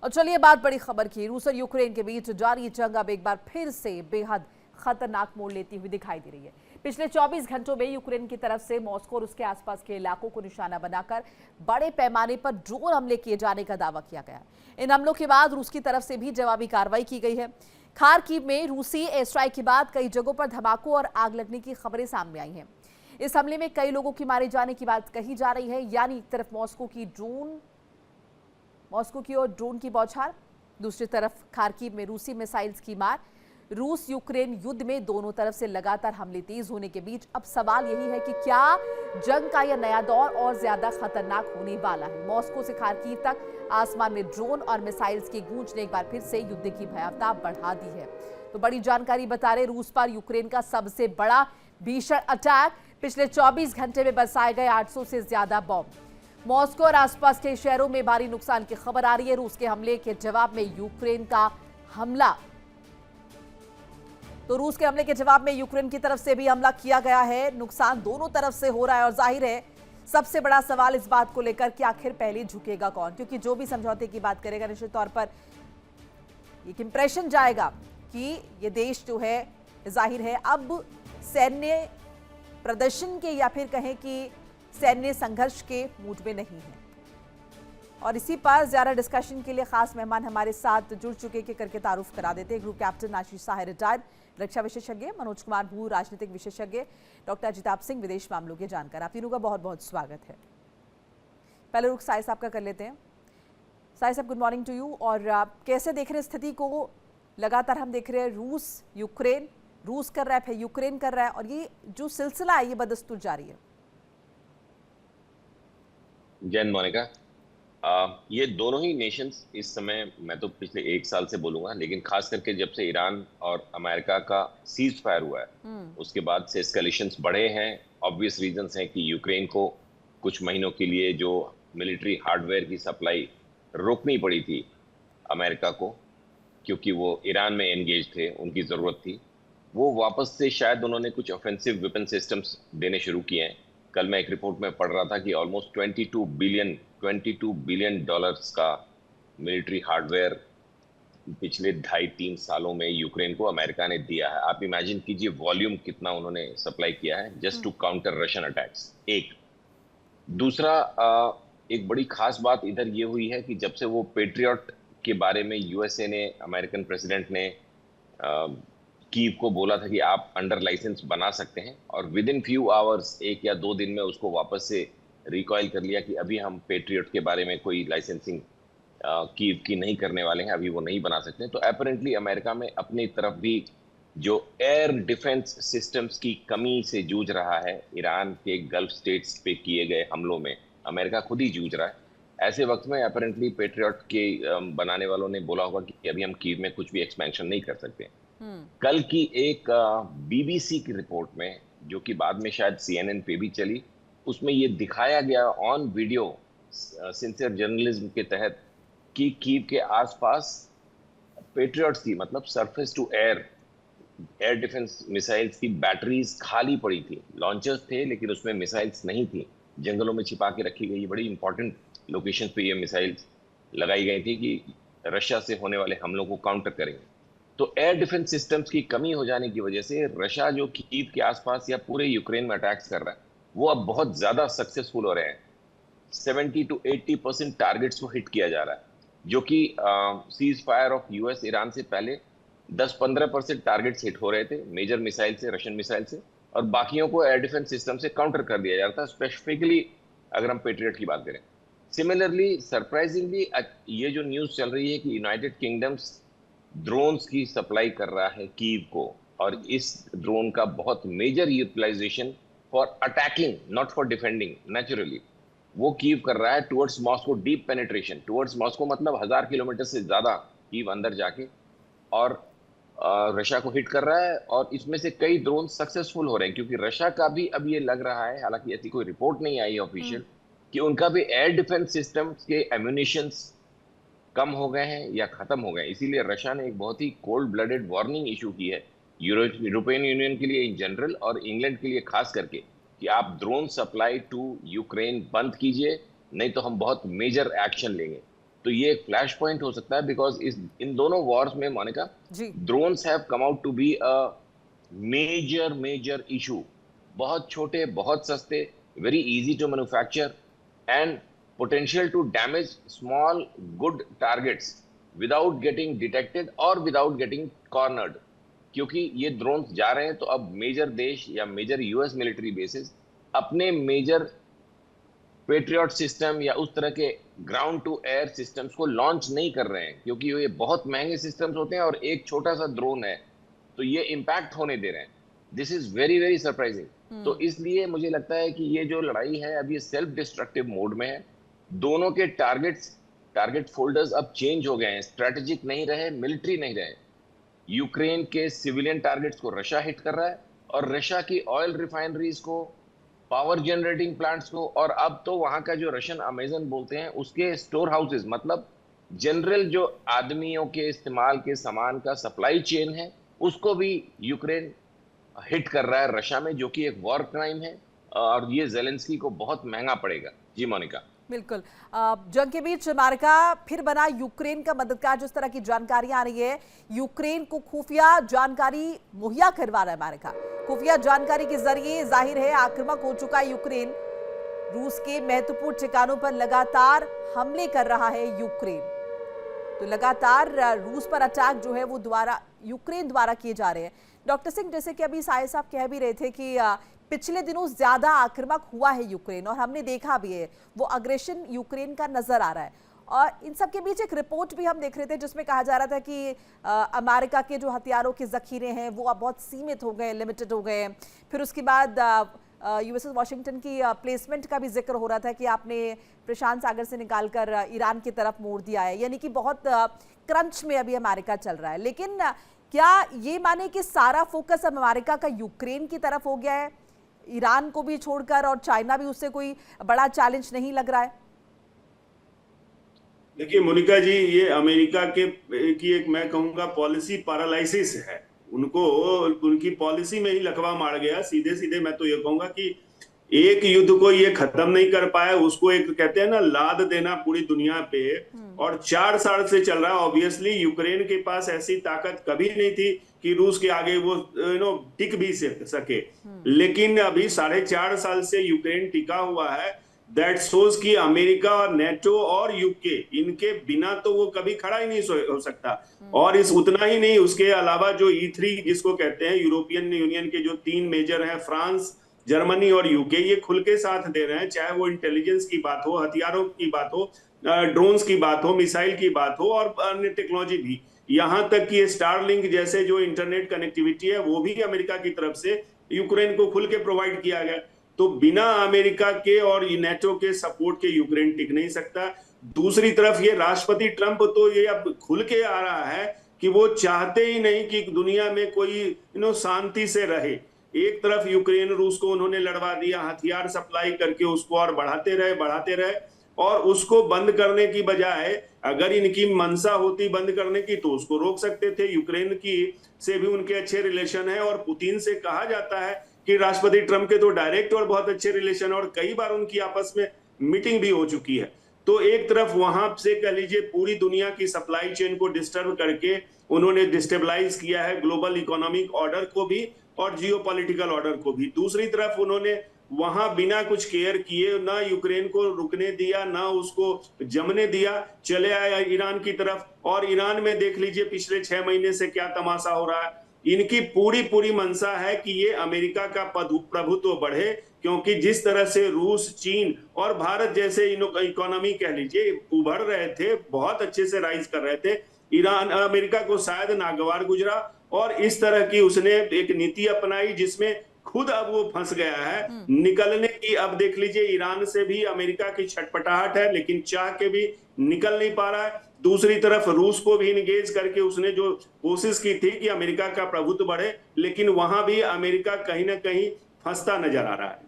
और चलिए बात बड़ी खबर की। रूस और यूक्रेन के बीच जारी जंग अब एक बार फिर से बेहद खतरनाक मोड़ लेती हुई दिखाई दे रही है। पिछले 24 घंटों में यूक्रेन की तरफ से मॉस्को और उसके आसपास के इलाकों को निशाना बनाकर बड़े पैमाने पर ड्रोन हमले किए जाने का दावा किया गया। इन हमलों के बाद रूस की तरफ से भी जवाबी कार्रवाई की गई है। खार्किव में रूसी एयर स्ट्राइक के बाद कई जगहों पर धमाकों और आग लगने की खबरें सामने आई हैं। इस हमले में कई लोगों की मारे जाने की बात कही जा रही है। यानी एक तरफ मॉस्को की ओर ड्रोन की बौछार, दूसरी तरफ खार्किव में रूसी मिसाइल्स की मार। रूस यूक्रेन युद्ध में दोनों तरफ से लगातार हमले तेज होने के बीच अब सवाल यही है कि क्या जंग का यह नया दौर और ज्यादा खतरनाक होने वाला है। मॉस्को से खार्किव तक आसमान में ड्रोन और मिसाइल्स की गूंज ने एक बार फिर से युद्ध की भयावता बढ़ा दी है। तो बड़ी जानकारी बता रहे, रूस पर यूक्रेन का सबसे बड़ा भीषण अटैक। पिछले 24 घंटे में बरसाए गए 800 से ज्यादा बॉम्ब। मॉस्को और आसपास के शहरों में भारी नुकसान की खबर आ रही है। रूस के हमले के जवाब में यूक्रेन का हमला, तो रूस के हमले के जवाब में यूक्रेन की तरफ से भी हमला किया गया है। नुकसान दोनों तरफ से हो रहा है और जाहिर है सबसे बड़ा सवाल इस बात को लेकर कि आखिर पहले झुकेगा कौन, क्योंकि जो भी समझौते की बात करेगा निश्चित तौर पर एक इंप्रेशन जाएगा कि ये देश जो है जाहिर है अब सैन्य प्रदर्शन के या फिर कहें कि सैन्य संघर्ष के मूड में नहीं है। और इसी पर ज्यादा डिस्कशन के लिए खास मेहमान हमारे साथ जुड़ चुके के करके तारुफ करा देते हैं। ग्रुप कैप्टन आशीष साहे रिटायर्ड रक्षा विशेषज्ञ, मनोज कुमार भू राजनीतिक विशेषज्ञ, डॉक्टर अजिताभ सिंह विदेश मामलों के जानकार। आप तीनों का बहुत बहुत स्वागत है। पहले रुख साहिब साहब का कर लेते हैं। साहिब साहब, गुड मॉर्निंग टू यू। और कैसे देख रहे हैं स्थिति को? लगातार हम देख रहे हैं रूस कर रहा है, फिर यूक्रेन कर रहा है, और ये जो सिलसिला है ये बदस्तूर जारी है। जैन मोनिका, ये दोनों ही नेशंस इस समय, मैं तो पिछले 1 साल से बोलूंगा, लेकिन खास करके जब से ईरान और अमेरिका का सीज फायर हुआ है उसके बाद से एस्केलेशंस बढ़े हैं। ऑब्वियस रीजंस हैं कि यूक्रेन को कुछ महीनों के लिए जो मिलिट्री हार्डवेयर की सप्लाई रोकनी पड़ी थी अमेरिका को, क्योंकि वो ईरान में एंगेज थे, उनकी जरूरत थी, वो वापस से शायद उन्होंने कुछ ऑफेंसिव वेपन सिस्टम्स देने शुरू किए हैं। कल मैं एक रिपोर्ट में पढ़ रहा था कि ऑलमोस्ट 22 बिलियन डॉलर्स का मिलिट्री हार्डवेयर पिछले 2.5-3 सालों में यूक्रेन को अमेरिका ने दिया है। आप इमेजिन कीजिए वॉल्यूम कितना उन्होंने सप्लाई किया है just to counter Russian attacks. एक दूसरा, एक बड़ी खास बात इधर ये हुई है कि जब से वो पेट्रियट के बारे में यूएसए ने, अमेरिकन प्रेसिडेंट ने कीव को बोला था कि आप अंडर लाइसेंस बना सकते हैं, और विद इन फ्यू आवर्स, 1 या 2 दिन में उसको वापस से रिकॉइल कर लिया कि अभी हम पेट्रियट के बारे में कोई लाइसेंसिंग कीव की नहीं करने वाले हैं, अभी वो नहीं बना सकते हैं। तो अपेरेंटली अमेरिका में अपनी तरफ भी जो एयर डिफेंस सिस्टम्स की कमी से जूझ रहा है, ईरान के गल्फ स्टेट्स पे किए गए हमलों में अमेरिका खुद ही जूझ रहा है। ऐसे वक्त में अपेरेंटली पेट्रियट के बनाने वालों ने बोला होगा कि अभी हम कीव में कुछ भी एक्सपेंशन नहीं कर सकते। कल की एक बीबीसी की रिपोर्ट में, जो कि बाद में शायद CNN पे भी चली, उसमें ये दिखाया गया ऑन वीडियो सिंसियर जर्नलिज्म के तहत कि कीव के आसपास पेट्रियट्स की, मतलब surface to air defence missiles की बैटरीज खाली पड़ी थी। लॉन्चर्स थे लेकिन उसमें मिसाइल्स नहीं थी, जंगलों में छिपा के रखी गई। बड़ी इंपॉर्टेंट लोकेशन पे ये मिसाइल्स लगाई गई थी कि रशिया से होने वाले हमलों को काउंटर करेंगे। तो एयर डिफेंस सिस्टम्स की कमी हो जाने की वजह से रशिया जो कीव के आसपास या पूरे यूक्रेन में अटैक्स कर रहा है, वो अब बहुत ज्यादा सक्सेसफुल हो रहे हैं। 70 to 80% टारगेट्स को हिट किया जा रहा है, जो कि cease fire of US Iran से पहले 10-15% टारगेट्स हिट हो रहे थे मेजर मिसाइल से, रशियन मिसाइल से, और बाकियों को एयर डिफेंस सिस्टम से काउंटर कर दिया जाता है, स्पेसिफिकली अगर हम पेट्रियट की बात करें। सिमिलरली, सरप्राइजिंगली, ये जो न्यूज चल रही है कि यूनाइटेड किंगडम्स ड्रोन्स की सप्लाई कर रहा है कीव को, और इस ड्रोन का बहुत major utilization for attacking, not for defending, naturally वो कीव कर रहा है towards Moscow, deep penetration towards Moscow, मतलब 1000 किलोमीटर से ज्यादा कीव अंदर जाके, और रशिया को हिट कर रहा है। और इसमें से कई ड्रोन सक्सेसफुल हो रहे हैं, क्योंकि रशिया का भी अब ये लग रहा है, हालांकि ऐसी कोई रिपोर्ट नहीं आई है ऑफिशियल, कि उनका भी एयर डिफेंस सिस्टम के एम्यूनिशंस कम हो गए हैं या खत्म हो गए। इसीलिए रशिया ने एक बहुत ही कोल्ड ब्लडेड वार्निंग इशू की है यूरोपियन यूनियन के लिए इन जनरल और इंग्लैंड के लिए खास करके, कि आप ड्रोन सप्लाई टू यूक्रेन बंद कीजिए, नहीं तो हम बहुत मेजर एक्शन लेंगे। तो ये एक फ्लैश पॉइंट हो सकता है, बिकॉज इन दोनों वॉर्स में Monika, ji. Drones have come out to be a major major issue. बहुत छोटे, बहुत सस्ते, very easy to manufacture and potential to damage small good targets without getting detected और विदाउट गेटिंग कॉर्नर्ड। क्योंकि ये ड्रोन्स जा रहे हैं तो अब मेजर देश या मेजर यूएस मिलिट्री बेसिस अपने मेजर पेट्रियट सिस्टम या उस तरह के ग्राउंड टू एयर सिस्टम्स को लॉन्च नहीं कर रहे हैं, क्योंकि ये बहुत महंगे सिस्टम्स होते हैं और एक छोटा सा ड्रोन है तो ये इंपैक्ट होने दे रहे हैं। This is very very surprising. तो इसलिए मुझे लगता है कि ये जो लड़ाई है अब ये सेल्फ डिस्ट्रक्टिव मोड में है। दोनों के टारगेट फोल्डर्स अब चेंज हो गए हैं, स्ट्रेटेजिक नहीं रहे, मिलिट्री नहीं रहे। यूक्रेन के सिविलियन टारगेट्स को रशिया हिट कर रहा है और रशिया की ऑयल रिफाइनरीज को, पावर जनरेटिंग प्लांट्स को, और अब तो वहां का जो रशियन अमेजन बोलते हैं उसके स्टोर हाउसेज, मतलब जनरल जो आदमियों के इस्तेमाल के सामान का सप्लाई चेन है, उसको भी यूक्रेन हिट कर रहा है रशिया में, जो कि एक वॉर क्राइम है और ये जेलेंस्की को बहुत महंगा पड़ेगा। जी मोनिका। बिल्कुल। जंग के बीच अमेरिका फिर बना यूक्रेन का मददगार, जिस तरह की जानकारियां आ रही है, यूक्रेन को खुफिया जानकारी मुहैया करवा रहा है अमेरिका। खुफिया जानकारी के जरिए जाहिर है आक्रामक हो चुका है यूक्रेन। रूस के महत्वपूर्ण ठिकानों पर लगातार हमले कर रहा है यूक्रेन। तो लगातार रूस पर अटैक जो है वो यूक्रेन द्वारा किए जा रहे हैं। डॉक्टर सिंह, जैसे कि अभी साहिब साहब कह भी रहे थे कि पिछले दिनों ज्यादा आक्रामक हुआ है यूक्रेन, और हमने देखा भी है वो अग्रेशन यूक्रेन का नजर आ रहा है। और इन सब के बीच एक रिपोर्ट भी हम देख रहे थे जिसमें कहा जा रहा था कि अमेरिका के जो हथियारों के जखीरे हैं वो अब बहुत सीमित हो गए, लिमिटेड हो गए हैं। फिर उसके बाद यूएसएस वाशिंगटन की प्लेसमेंट का भी जिक्र हो रहा था कि आपने प्रशांत सागर से निकालकर ईरान की तरफ मोड़ दिया है, यानी कि बहुत क्रंच में अभी अमेरिका चल रहा है। लेकिन क्या ये माने कि सारा फोकस अब अमेरिका का यूक्रेन की तरफ हो गया है, ईरान को भी छोड़कर, और चाइना भी उससे कोई बड़ा चैलेंज नहीं लग रहा है? देखिए मोनिका जी, ये अमेरिका की एक मैं कहूंगा पॉलिसी पैरालिसिस है। उनको उनकी पॉलिसी में ही लकवा मार गया। सीधे सीधे मैं तो ये कहूंगा कि एक युद्ध को ये खत्म नहीं कर पाया, उसको एक कहते हैं ना लाद देना पूरी दुनिया पे, और 4 साल से चल रहा है। ऑब्वियसली यूक्रेन के पास ऐसी ताकत कभी नहीं थी कि रूस के आगे वो टिक भी सके, लेकिन अभी 4.5 साल से यूक्रेन टिका हुआ है। दैट शोज कि अमेरिका और नेटो और यूके, इनके बिना तो वो कभी खड़ा ही नहीं हो सकता। और इस उतना ही नहीं, उसके अलावा जो E3 जिसको कहते हैं, यूरोपियन यूनियन के जो 3 मेजर हैं, फ्रांस, जर्मनी और यूके, ये खुल के साथ दे रहे हैं। चाहे वो इंटेलिजेंस की बात हो, हथियारों की बात हो, ड्रोन्स की बात हो, मिसाइल की बात हो, और अन्य टेक्नोलॉजी भी। यहां तक कि स्टारलिंक जैसे जो इंटरनेट कनेक्टिविटी है वो भी अमेरिका की तरफ से यूक्रेन को खुल के प्रोवाइड किया गया। तो बिना अमेरिका के और नेटो के सपोर्ट के यूक्रेन टिक नहीं सकता। दूसरी तरफ ये राष्ट्रपति ट्रंप तो ये अब खुल के आ रहा है कि वो चाहते ही नहीं कि दुनिया में कोई शांति से रहे। एक तरफ यूक्रेन, रूस को उन्होंने लड़वा दिया, हथियार सप्लाई करके उसको और बढ़ाते रहे, और उसको बंद करने की बजाय अगर इनकी मंशा होती बंद करने की तो उसको रोक सकते थे। यूक्रेन की से भी उनके अच्छे रिलेशन है, और पुतिन से कहा जाता है कि राष्ट्रपति ट्रंप के तो डायरेक्ट और बहुत अच्छे रिलेशन, और कई बार उनकी आपस में मीटिंग भी हो चुकी है। तो एक तरफ वहां से कह लीजिए पूरी दुनिया की सप्लाई चेन को डिस्टर्ब करके उन्होंने डिस्टेबलाइज किया है, ग्लोबल इकोनॉमिक ऑर्डर को भी और जियोपॉलिटिकल ऑर्डर को भी। दूसरी तरफ उन्होंने वहां बिना कुछ केयर किए ना यूक्रेन को रुकने दिया, ना उसको जमने दिया, चले आए ईरान की तरफ। और ईरान में देख लीजिए पिछले 6 महीने से क्या तमाशा हो रहा है। इनकी पूरी मंशा है कि ये अमेरिका का प्रभुत्व बढ़े, क्योंकि जिस तरह से रूस, चीन और भारत जैसे इकोनॉमी कह लीजिए उभर रहे थे, बहुत अच्छे से राइज कर रहे थे, ईरान अमेरिका को शायद नागवार गुजरा, और इस तरह की उसने एक नीति अपनाई जिसमें खुद अब वो फंस गया है निकलने की। अब देख लीजिए ईरान से भी अमेरिका की छटपटाहट है, लेकिन चाह के भी निकल नहीं पा रहा है। दूसरी तरफ रूस को भी इंगेज करके उसने जो कोशिश की थी कि अमेरिका का प्रभुत्व बढ़े, लेकिन वहां भी अमेरिका कहीं ना कहीं फंसता नजर आ रहा है।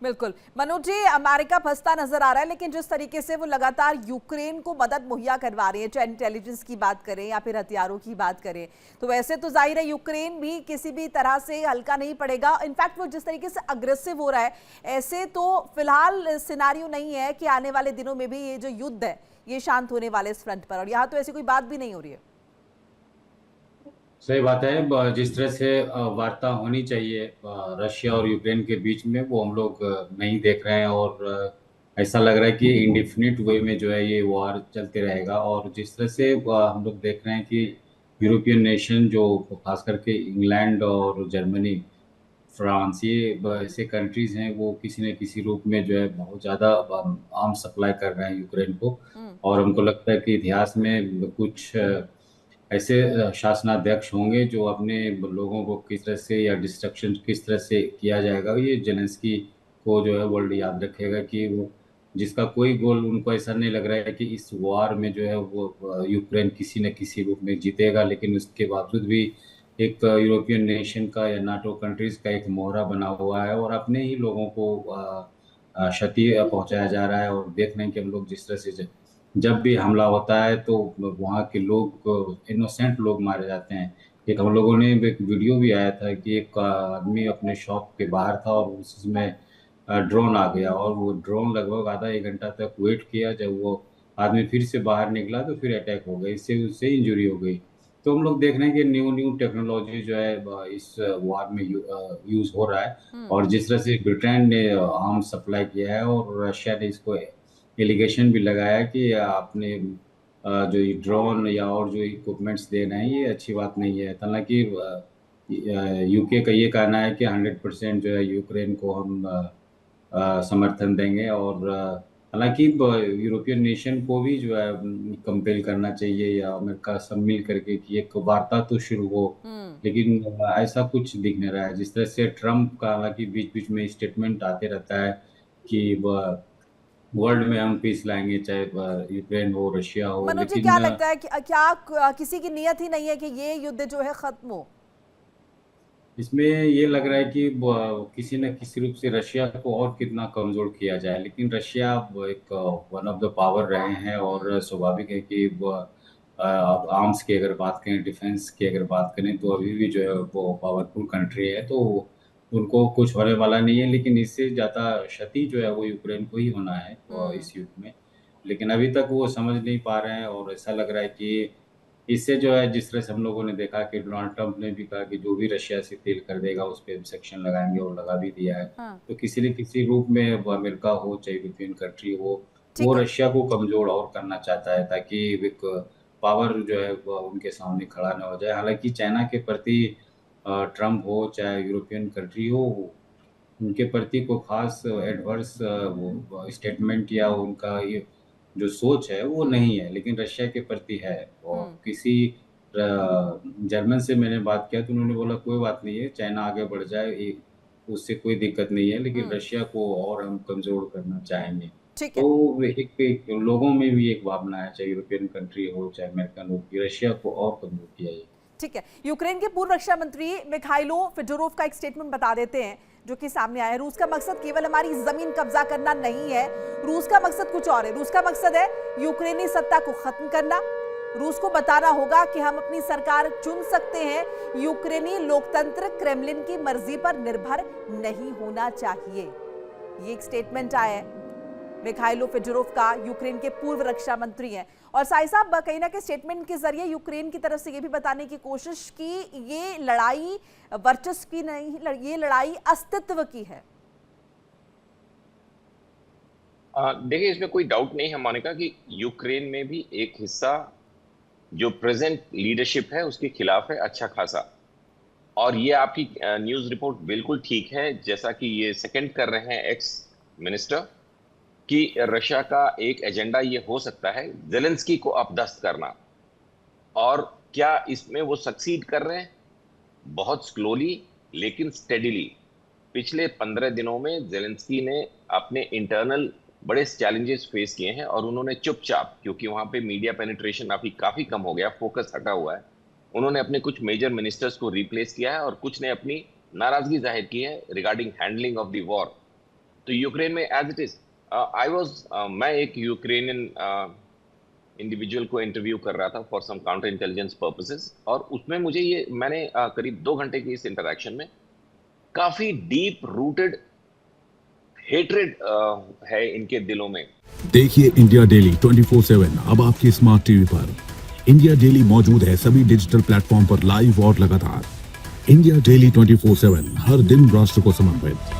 बिल्कुल मनोज जी, अमेरिका फंसता नजर आ रहा है, लेकिन जिस तरीके से वो लगातार यूक्रेन को मदद मुहैया करवा रही है, चाहे इंटेलिजेंस की बात करें या फिर हथियारों की बात करें, तो वैसे तो जाहिर है यूक्रेन भी किसी भी तरह से हल्का नहीं पड़ेगा। इनफैक्ट वो जिस तरीके से अग्रेसिव हो रहा है, ऐसे तो फिलहाल सिनारियो नहीं है कि आने वाले दिनों में भी ये जो युद्ध है ये शांत होने वाले इस फ्रंट पर, और यहाँ तो ऐसी कोई बात भी नहीं हो रही है। सही बात है। जिस तरह से वार्ता होनी चाहिए रशिया और यूक्रेन के बीच में, वो हम लोग नहीं देख रहे हैं। और ऐसा लग रहा है कि इंडिफिनिट वे में जो है ये वार चलते रहेगा। और जिस तरह से हम लोग देख रहे हैं कि यूरोपियन नेशन, जो खास करके इंग्लैंड और जर्मनी, फ्रांस, ये ऐसे कंट्रीज हैं, वो किसी न किसी रूप में जो है बहुत ज़्यादा आर्म्स सप्लाई कर रहे हैं यूक्रेन को। और हमको लगता है कि इतिहास में कुछ ऐसे शासनाध्यक्ष होंगे जो अपने लोगों को किस तरह से या डिस्ट्रक्शन किस तरह से किया जाएगा, ये जेलेंस्की को जो है वर्ल्ड याद रखेगा। कि वो जिसका कोई गोल, उनको ऐसा नहीं लग रहा है कि इस वार में जो है वो यूक्रेन किसी न किसी रूप में जीतेगा, लेकिन उसके बावजूद भी एक यूरोपियन नेशन का या नाटो कंट्रीज का एक मोहरा बना हुआ है और अपने ही लोगों को क्षति पहुंचाया जा रहा है। और देख रहे हैं कि हम लोग जिस तरह से जब भी हमला होता है तो वहाँ के लोग, इनोसेंट लोग मारे जाते हैं। एक हम लोगों ने एक वीडियो भी आया था कि एक आदमी अपने शॉप के बाहर था और उसमें ड्रोन आ गया, और वो ड्रोन लगभग आधा एक घंटा तक वेट किया। जब वो आदमी फिर से बाहर निकला तो फिर अटैक हो गया, इससे उससे इंजरी हो गई। तो हम लोग देख रहे हैं कि न्यू न्यू टेक्नोलॉजी जो है इस वार में यूज हो रहा है। और जिस तरह से ब्रिटेन ने आर्म्स सप्लाई किया है और रशिया ने इसको एलिगेशन भी लगाया कि आपने जो ये ड्रोन या और जो इक्विपमेंट्स दे रहे हैं, ये अच्छी बात नहीं है। हालांकि यूके का ये कहना है कि 100% जो है यूक्रेन को हम समर्थन देंगे। और हालांकि यूरोपियन नेशन को भी जो है कंपेल करना चाहिए या अमेरिका सब मिल करके कि एक वार्ता तो शुरू हो। लेकिन ऐसा कुछ दिख नहीं रहा है। जिस तरह से ट्रम्प का हालांकि बीच बीच में स्टेटमेंट आते रहता है कि वर्ल्ड में हम पीस लाएंगे, चाहे यूक्रेन हो, रशिया हो। मनोज जी, लेकिन क्या लगता है कि क्या किसी की नियत ही नहीं है कि ये युद्ध जो है खत्म हो? इसमें ये लग रहा है कि किसी न किसी रूप से रशिया को और कितना कमजोर किया जाए। लेकिन रशिया एक वन ऑफ द पावर रहे हैं और स्वाभाविक है कि आर्म्स की अगर बात करें, डिफेंस की अगर बात करें, तो अभी भी जो है वो पावरफुल कंट्री है। तो उनको कुछ होने वाला नहीं है। लेकिन इससे ज़्यादा क्षति जो है वो यूक्रेन को ही होना है इस युद्ध में। लेकिन अभी तक वो समझ नहीं पा रहे हैं। और ऐसा लग रहा है कि इससे जो है, जिस तरह से हम लोगों ने देखा कि डोनाल्ड ट्रंप ने भी कहा कि जो भी रशिया से तेल खरीदेगा उस पर सेक्शन लगाएंगे, और लगा भी दिया है। तो किसी न किसी रूप में वो अमेरिका हो चाहे यूरोपियन कंट्री हो, वो रशिया को कमजोर और करना चाहता है ताकि एक पावर जो है वो उनके सामने खड़ा न हो जाए। हालांकि चाइना के प्रति ट्रंप हो चाहे यूरोपियन कंट्री हो, उनके प्रति को खास एडवर्स स्टेटमेंट या उनका ये जो सोच है वो नहीं है। लेकिन रशिया के प्रति है। और किसी जर्मन से मैंने बात किया तो उन्होंने बोला कोई बात नहीं है, चाइना आगे बढ़ जाए, उससे कोई दिक्कत नहीं है, लेकिन रशिया को और हम कमजोर करना चाहेंगे। तो एक लोगों में भी एक भावना है, चाहे यूरोपियन कंट्री हो चाहे अमेरिकन हो, कि रशिया को और कमजोर किया जाए। ठीक है, यूक्रेन के पूर्व रक्षा मंत्री मिखाइलो फिडोरोव का एक स्टेटमेंट बता देते हैं जो कि सामने आया है। रूस का मकसद केवल हमारी जमीन कब्जा करना नहीं है, रूस का मकसद कुछ और है। रूस का मकसद है यूक्रेनी सत्ता को खत्म करना। रूस को बताना होगा कि हम अपनी सरकार चुन सकते हैं, यूक्रेनी लोकतंत्र क्रेमलिन की मर्जी पर निर्भर नहीं होना चाहिए। ये एक स्टेटमेंट आया है मिखाइलो फिडोरोव का, यूक्रेन के पूर्व रक्षा मंत्री हैं। और साई साहब, कहीं ना कहीं स्टेटमेंट के जरिए यूक्रेन की तरफ से ये भी बताने की कोशिश की ये लड़ाई वर्चस्व की नहीं, ये लड़ाई अस्तित्व की है। देखिए, इसमें कोई डाउट नहीं है मोनिका कि यूक्रेन में भी एक हिस्सा जो प्रेजेंट लीडरशिप है उसके खिलाफ है अच्छा खासा। और ये आपकी न्यूज रिपोर्ट बिल्कुल ठीक है, जैसा कि ये सेकंड कर रहे हैं एक्स मिनिस्टर, कि रशिया का एक एजेंडा ये हो सकता है जेलेंस्की को अपदस्थ करना। और क्या इसमें वो सक्सीड कर रहे हैं? बहुत स्लोली लेकिन स्टेडिली। पिछले 15 दिनों में जेलेंस्की ने अपने इंटरनल बड़े चैलेंजेस फेस किए हैं और उन्होंने चुपचाप, क्योंकि वहां पे मीडिया पेनिट्रेशन काफी कम हो गया, फोकस हटा हुआ है, उन्होंने अपने कुछ मेजर मिनिस्टर्स को रिप्लेस किया है और कुछ ने अपनी नाराजगी जाहिर की है regarding handling of the war. तो यूक्रेन में एज इट इज मैं एक यूक्रेनियन इंडिविजुअल को इंटरव्यू कर रहा था for some counter intelligence purposes, और उसमें मुझे मैंने करीब 2 घंटे की इस इंटरेक्शन में काफी डीप रूटेड हेट्रेड है इनके दिलों में। देखिए इंडिया डेली 24/7 अब आपके स्मार्ट टीवी पर। इंडिया डेली मौजूद है सभी डिजिटल प्लेटफॉर्म पर लाइव और लगातार। इंडिया डेली 24/7 हर दिन राष्ट्र को समर्पित।